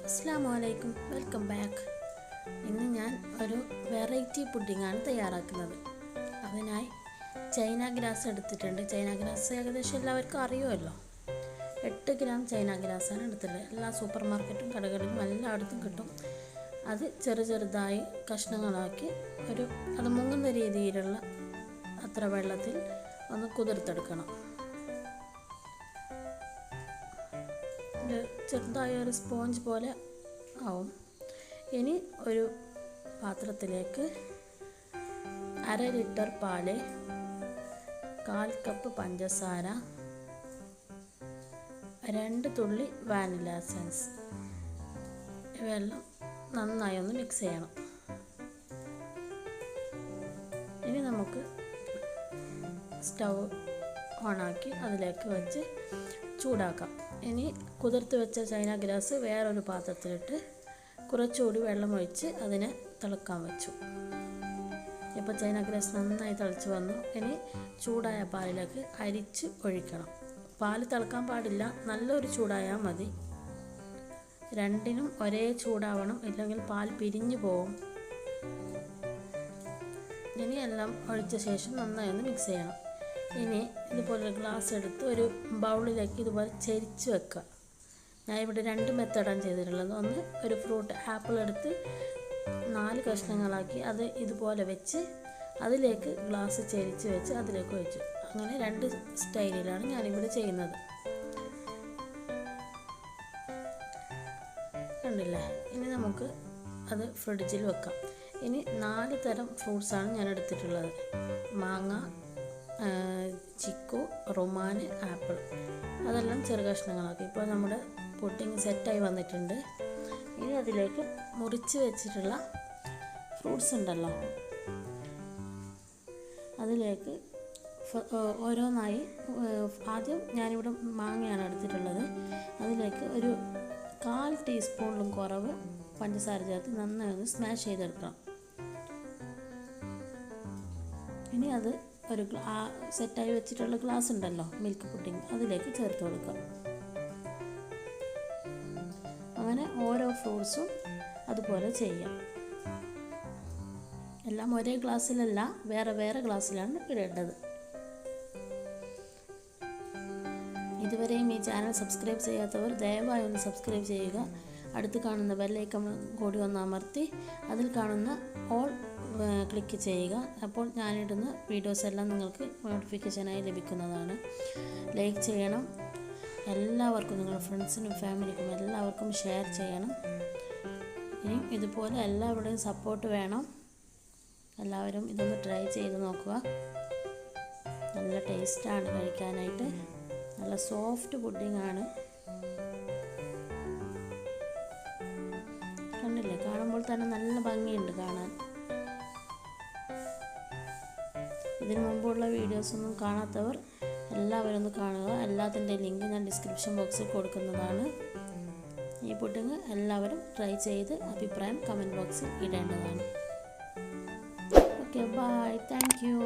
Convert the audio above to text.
അസ്സലാമു welcome back. ഇന്ന് ഞാൻ ഒരു വെറൈറ്റി പുഡിങ്ങാണ് തയ്യാറാക്കുന്നത്. അതിനായി ചൈന ഗ്രാസ് എടുത്തിട്ടുണ്ട്. ചൈന ഗ്രാസ് ഏകദേശം എല്ലാവർക്കും അറിയുമല്ലോ. 8 ഗ്രാം ചൈന ഗ്രാസാണ് എടുത്തിട്ടുള്ളത്. എല്ലാ സൂപ്പർ മാർക്കറ്റും കടകളിലും എല്ലായിടത്തും കിട്ടും. അത് ചെറുതായി കഷ്ണങ്ങളാക്കി അത് മുങ്ങുന്ന രീതിയിലുള്ള അത്ര വെള്ളത്തിൽ ഒന്ന് കുതിർത്തെടുക്കണം. ചെറുതായ ഒരു സ്പോഞ്ച് പോലെ ആവും. ഇനി ഒരു പാത്രത്തിലേക്ക് 1/2 ലിറ്റർ പാല്, 1/4 കപ്പ് പഞ്ചസാര, 2 തുള്ളി വാനില എസൻസ് ഇവയെല്ലാം നന്നായി ഒന്ന് മിക്സ് ചെയ്യണം. ഇനി നമുക്ക് സ്റ്റൗ ഓണാക്കി അതിലേക്ക് വെച്ച് ചൂടാക്കാം. ഇനി കുതിർത്ത് വെച്ച ചൈന ഗ്രാസ് വേറൊരു പാത്രത്തിലിട്ട് കുറച്ചുകൂടി വെള്ളമൊഴിച്ച് അതിനെ തിളക്കാൻ വെച്ചു. ഇപ്പോൾ ചൈന ഗ്രാസ് നന്നായി തിളച്ച് വന്നു. ഇനി ചൂടായ പാലിലേക്ക് അരിച്ച് ഒഴിക്കണം. പാൽ തിളക്കാൻ പാടില്ല, നല്ലൊരു ചൂടായാൽ മതി. രണ്ടിനും ഒരേ ചൂടാവണം, ഇല്ലെങ്കിൽ പാൽ പിരിഞ്ഞു പോകും. ഇനി എല്ലാം ഒഴിച്ച ശേഷം നന്നായി ഒന്ന് മിക്സ് ചെയ്യണം. ഇനി ഇതുപോലെ ഗ്ലാസ് എടുത്ത് ഒരു ബൗളിലേക്ക് ഇതുപോലെ ചരിച്ച് വെക്കുക. ഞാൻ ഇവിടെ 2 മെത്തേഡാണ് ചെയ്തിട്ടുള്ളത്. ഒന്ന്, ഒരു ഫ്രൂട്ട് ആപ്പിൾ എടുത്ത് 4 കഷ്ണങ്ങളാക്കി അത് ഇതുപോലെ വെച്ച് അതിലേക്ക് ഗ്ലാസ് ചരിച്ച് വെച്ച് അതിലേക്ക് ഒഴിച്ചു. അങ്ങനെ 2 സ്റ്റൈലിലാണ് ഞാനിവിടെ ചെയ്യുന്നത്. കണ്ടില്ലേ? ഇനി നമുക്ക് അത് ഫ്രിഡ്ജിൽ വെക്കാം. ഇനി 4 തരം ഫ്രൂട്ട്സാണ് ഞാൻ എടുത്തിട്ടുള്ളത്. മാങ്ങ, ചിക്കു, റുമാൻ, ആപ്പിൾ, അതെല്ലാം ചെറു കഷ്ണങ്ങളാക്കി. ഇപ്പോൾ നമ്മുടെ പുഡിംഗ് സെറ്റായി വന്നിട്ടുണ്ട്. ഇനി അതിലേക്ക് മുറിച്ച് വെച്ചിട്ടുള്ള ഫ്രൂട്ട്സ് ഉണ്ടല്ലോ, അതിലേക്ക് ഓരോന്നായി ആദ്യം ഞാനിവിടെ മാങ്ങയാണ് എടുത്തിട്ടുള്ളത്. അതിലേക്ക് ഒരു 1/4 ടീസ്പൂണിലും കുറവ് പഞ്ചസാര ചേർത്ത് നന്നായി ഒന്ന് സ്മാഷ് ചെയ്തെടുക്കണം. ഇനി അത് ഒരു സെറ്റായി വെച്ചിട്ടുള്ള ഗ്ലാസ് ഉണ്ടല്ലോ മിൽക്ക് പുഡിംഗ്, അതിലേക്ക് ചേർത്ത് കൊടുക്കാം. അങ്ങനെ ഓരോ ഫ്രൂട്ട്സും അതുപോലെ ചെയ്യാം. എല്ലാം ഒരേ ഗ്ലാസ്സിലല്ല, വേറെ വേറെ ഗ്ലാസ്സിലാണ് ഇടേണ്ടത്. ഇതുവരെയും ഈ ചാനൽ സബ്സ്ക്രൈബ് ചെയ്യാത്തവർ ദയവായി ഒന്ന് സബ്സ്ക്രൈബ് ചെയ്യുക. അടുത്ത് കാണുന്ന ബെല്ലൈക്കൺ കൂടി ഒന്ന് അമർത്തി അതിൽ കാണുന്ന ഓൾ ക്ലിക്ക് ചെയ്യുക. അപ്പോൾ ഞാനിടുന്ന വീഡിയോസ് എല്ലാം നിങ്ങൾക്ക് നോട്ടിഫിക്കേഷനായി ലഭിക്കുന്നതാണ്. ലൈക്ക് ചെയ്യണം. എല്ലാവർക്കും, നിങ്ങളുടെ ഫ്രണ്ട്സിനും ഫാമിലിക്കും എല്ലാവർക്കും ഷെയർ ചെയ്യണം. ഇനി ഇതുപോലെ എല്ലാവരുടെയും സപ്പോർട്ട് വേണം. എല്ലാവരും ഇതൊന്ന് ട്രൈ ചെയ്ത് നോക്കുക. നല്ല ടേസ്റ്റാണ് കഴിക്കാനായിട്ട്. നല്ല സോഫ്റ്റ് പുഡിങ്ങാണ്. കണ്ടില്ലേ? കാണുമ്പോൾ തന്നെ നല്ല ഭംഗിയുണ്ട് കാണാൻ. ഇതിനു മുമ്പുള്ള വീഡിയോസൊന്നും കാണാത്തവർ എല്ലാവരും ഒന്ന് കാണുക. എല്ലാത്തിൻ്റെ ലിങ്ക് ഞാൻ ഡിസ്ക്രിപ്ഷൻ ബോക്സിൽ കൊടുക്കുന്നതാണ്. ഈ പുഡിങ് എല്ലാവരും ട്രൈ ചെയ്ത് അഭിപ്രായം കമൻറ്റ് ബോക്സിൽ ഇടേണ്ടതാണ്. Okay, bye, thank U.